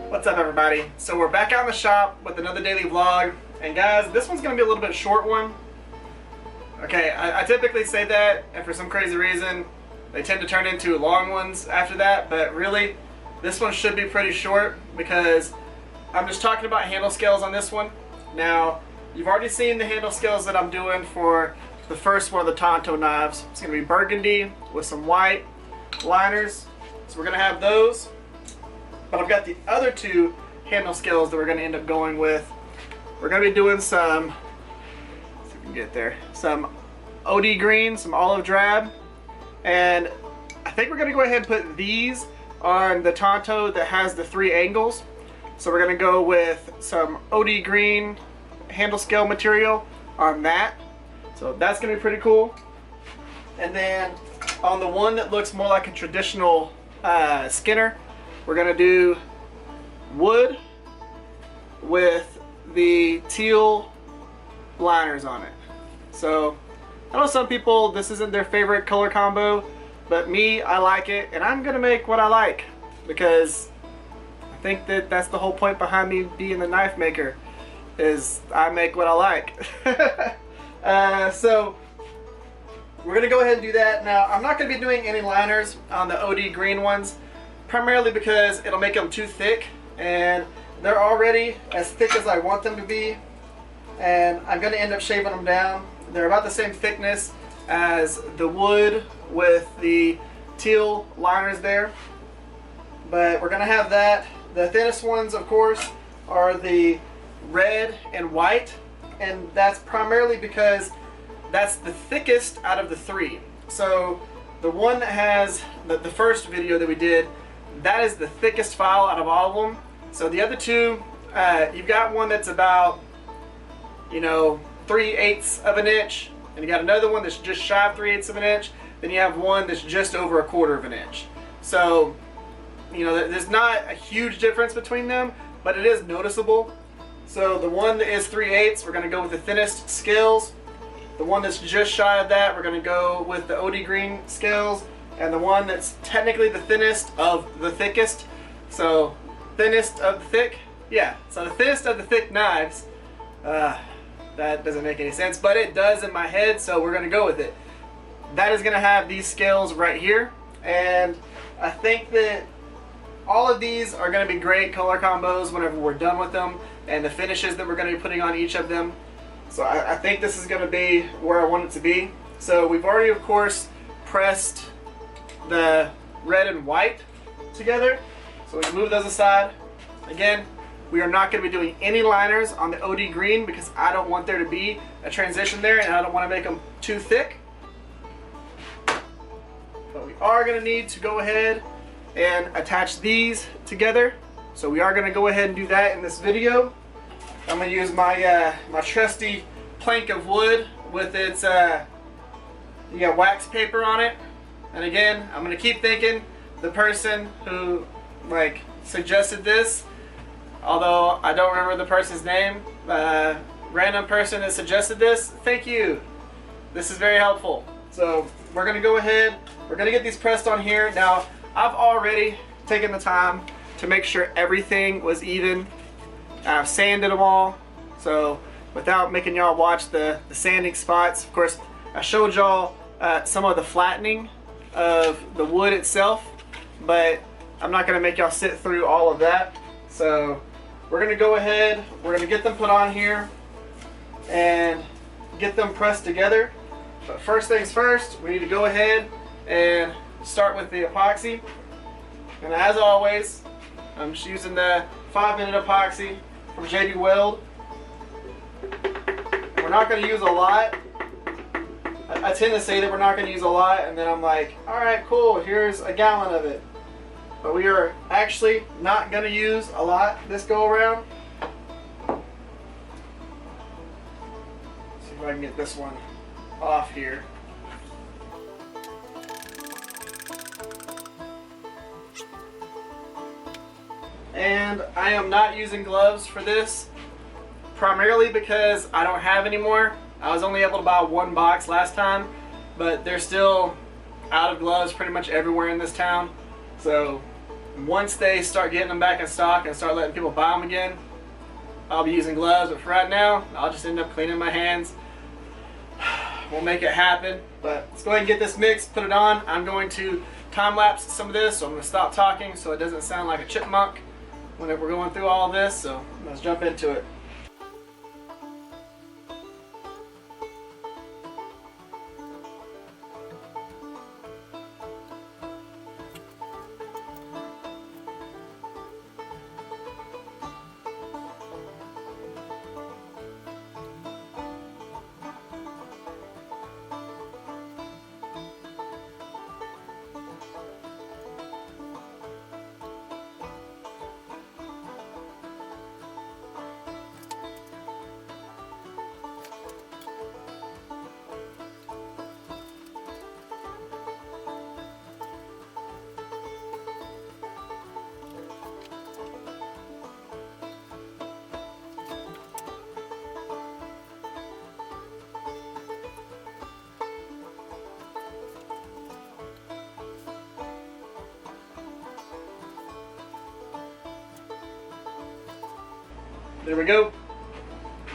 What's up, everybody? So we're back out in the shop with another daily vlog, and guys, this one's going to be a little bit short one. Okay, I typically say that, and for some crazy reason they tend to turn into long ones after that, but really this one should be pretty short because I'm just talking about handle scales on this one. Now, you've already seen the handle scales that I'm doing for the first one of the Tonto knives. It's going to be burgundy with some white liners, so we're going to have those. But I've got the other two handle scales that we're going to end up going with. We're going to be doing some, let's see if we can get there, some OD green, some Olive-Drab, and I think we're going to go ahead and put these on the Tonto that has the 3 angles. So we're going to go with some OD green handle scale material on that. So that's going to be pretty cool. And then on the one that looks more like a traditional Skinner, we're going to do wood with the teal liners on it. So I know some people, this isn't their favorite color combo, but me, I like it, and I'm going to make what I like because I think that that's the whole point behind me being the knife maker, is I make what I like. So we're going to go ahead and do that. Now, I'm not going to be doing any liners on the OD green ones, primarily because it'll make them too thick, and they're already as thick as I want them to be, and I'm going to end up shaving them down. They're about the same thickness as the wood with the teal liners there, but we're going to have that. The thinnest ones, of course, are the red and white, and that's primarily because that's the thickest out of the 3. So the one that has the first video that we did, that is the thickest file out of all of them. So the other two, you've got one that's about, 3/8 of an inch, and you got another one that's just shy of 3/8 of an inch. Then you have one that's just over 1/4 of an inch. So, there's not a huge difference between them, but it is noticeable. So the one that is 3/8, we're going to go with the thinnest scales. The one that's just shy of that, we're going to go with the OD green scales. And the one that's technically the thinnest of the thickest, so thinnest of the thick, yeah, so the thinnest of the thick knives, that doesn't make any sense, but it does in my head, so we're going to go with it. That is going to have these scales right here, and I think that all of these are going to be great color combos whenever we're done with them, and the finishes that we're going to be putting on each of them. So I think this is going to be where I want it to be. So we've already, of course, pressed the red and white together, so we move those aside. Again, we are not going to be doing any liners on the OD green because I don't want there to be a transition there, and I don't want to make them too thick. But we are going to need to go ahead and attach these together, so we are going to go ahead and do that in this video. I'm going to use my my trusty plank of wood with its wax paper on it. And again, I'm going to keep thanking the person who suggested this, although I don't remember the person's name. Random person that suggested this, thank you. This is very helpful. So we're going to go ahead, we're going to get these pressed on here. Now, I've already taken the time to make sure everything was even. I've sanded them all, so without making y'all watch the sanding spots. Of course, I showed y'all some of the flattening of the wood itself, but I'm not going to make y'all sit through all of that. So we're going to go ahead, we're going to get them put on here and get them pressed together. But first things first, we need to go ahead and start with the epoxy. And as always, I'm just using the 5-minute epoxy from Shady. We're not going to use a lot. I tend to say that we're not going to use a lot, and then I'm like, alright, cool, here's a gallon of it. But we are actually not going to use a lot this go around. See if I can get this one off here. And I am not using gloves for this, primarily because I don't have any more. I was only able to buy one box last time, but they're still out of gloves pretty much everywhere in this town. So once they start getting them back in stock and start letting people buy them again, I'll be using gloves. But for right now, I'll just end up cleaning my hands. We'll make it happen. But let's go ahead and get this mixed, put it on. I'm going to time lapse some of this, so I'm going to stop talking so it doesn't sound like a chipmunk whenever we're going through all of this. So let's jump into it. There we go.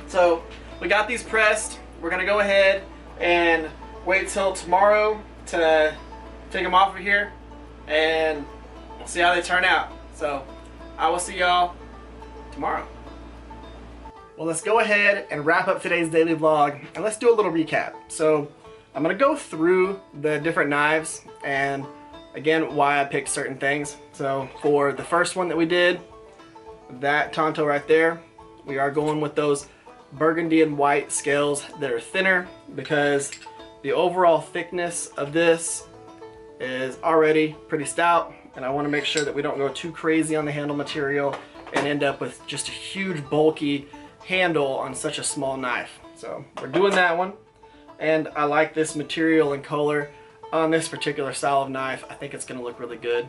So we got these pressed. We're gonna go ahead and wait till tomorrow to take them off of here and see how they turn out. So I will see y'all tomorrow. Well, let's go ahead and wrap up today's daily vlog and let's do a little recap. So I'm gonna go through the different knives and again why I picked certain things. So for the first one that we did, that Tonto right there, we are going with those burgundy and white scales that are thinner because the overall thickness of this is already pretty stout, and I want to make sure that we don't go too crazy on the handle material and end up with just a huge bulky handle on such a small knife. So we're doing that one, and I like this material and color on this particular style of knife. I think it's going to look really good.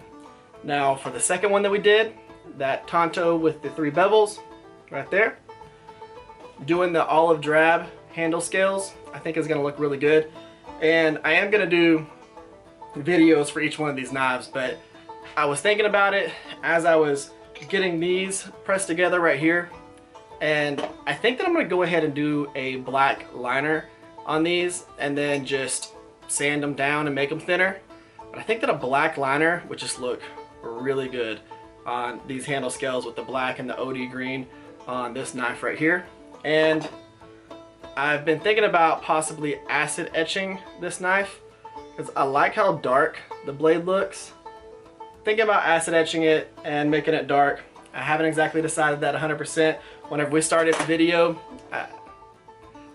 Now for the second one that we did, that Tonto with the 3 bevels right there, doing the Olive-Drab handle scales, I think is going to look really good. And I am going to do videos for each one of these knives, but I was thinking about it as I was getting these pressed together right here, and I think that I'm going to go ahead and do a black liner on these and then just sand them down and make them thinner. But I think that a black liner would just look really good on these handle scales with the black and the OD green on this knife right here. And I've been thinking about possibly acid etching this knife because I like how dark the blade looks. Thinking about acid etching it and making it dark. I haven't exactly decided that 100%. Whenever we start the video,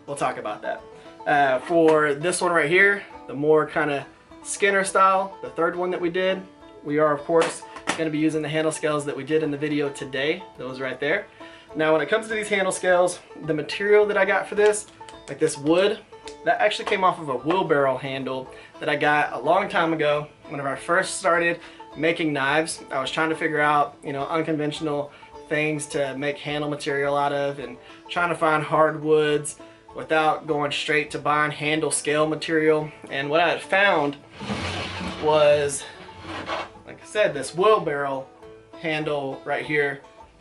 we'll talk about that. For this one right here, the more kind of Skinner style, the third one that we did, we are of course going to be using the handle scales that we did in the video today, those right there. Now when it comes to these handle scales, the material that I got for this, like this wood, that actually came off of a wheelbarrow handle that I got a long time ago. Whenever I first started making knives, I was trying to figure out, you know, unconventional things to make handle material out of and trying to find hardwoods without going straight to buying handle scale material. And what I had found was, like I said, this wheelbarrow handle right here.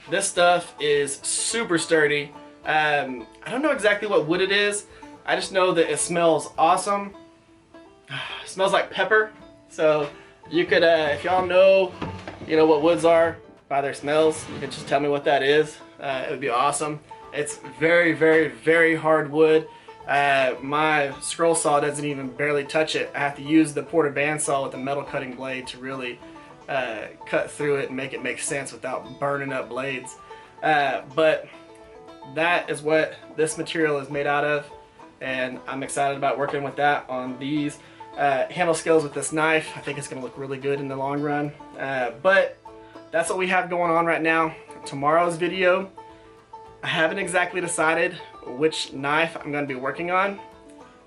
This stuff is super sturdy. I don't know exactly what wood it is. I just know that it smells awesome. It smells like pepper. So you could, if y'all know, you know what woods are by their smells, you can just tell me what that is. It would be awesome. It's very, very, very hard wood. My scroll saw doesn't even barely touch it. I have to use the porter bandsaw with a metal cutting blade to really cut through it and make it make sense without burning up blades. But that is what this material is made out of, and I'm excited about working with that on these handle scales with this knife. I think it's going to look really good in the long run. But that's what we have going on right now. Tomorrow's video, I haven't exactly decided which knife I'm going to be working on.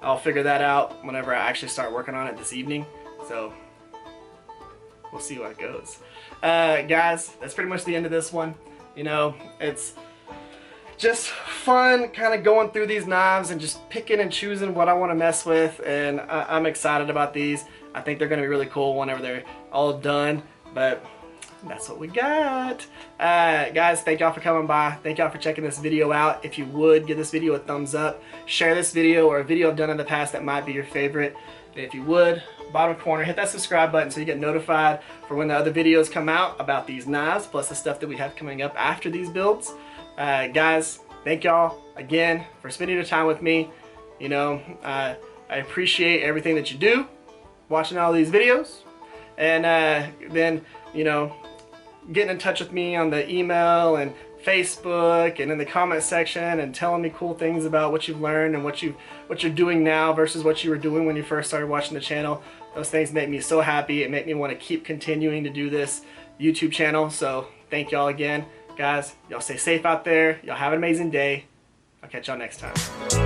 I'll figure that out whenever I actually start working on it this evening. So we'll see how it goes. Guys, that's pretty much the end of this one. You know, it's just fun kind of going through these knives and just picking and choosing what I want to mess with, and I'm excited about these. I think they're going to be really cool whenever they're all done, but that's what we got. Guys, thank y'all for coming by. Thank y'all for checking this video out. If you would, give this video a thumbs up. Share this video or a video I've done in the past that might be your favorite. And if you would, bottom corner, hit that subscribe button so you get notified for when the other videos come out about these knives, plus the stuff that we have coming up after these builds. Guys, thank y'all again for spending your time with me. You know, I appreciate everything that you do, watching all these videos, and then, you know, getting in touch with me on the email and Facebook and in the comment section and telling me cool things about what you've learned and what you're doing now versus what you were doing when you first started watching the channel. Those things make me so happy. It make me want to keep continuing to do this YouTube channel. So thank y'all again. Guys, y'all stay safe out there. Y'all have an amazing day. I'll catch y'all next time.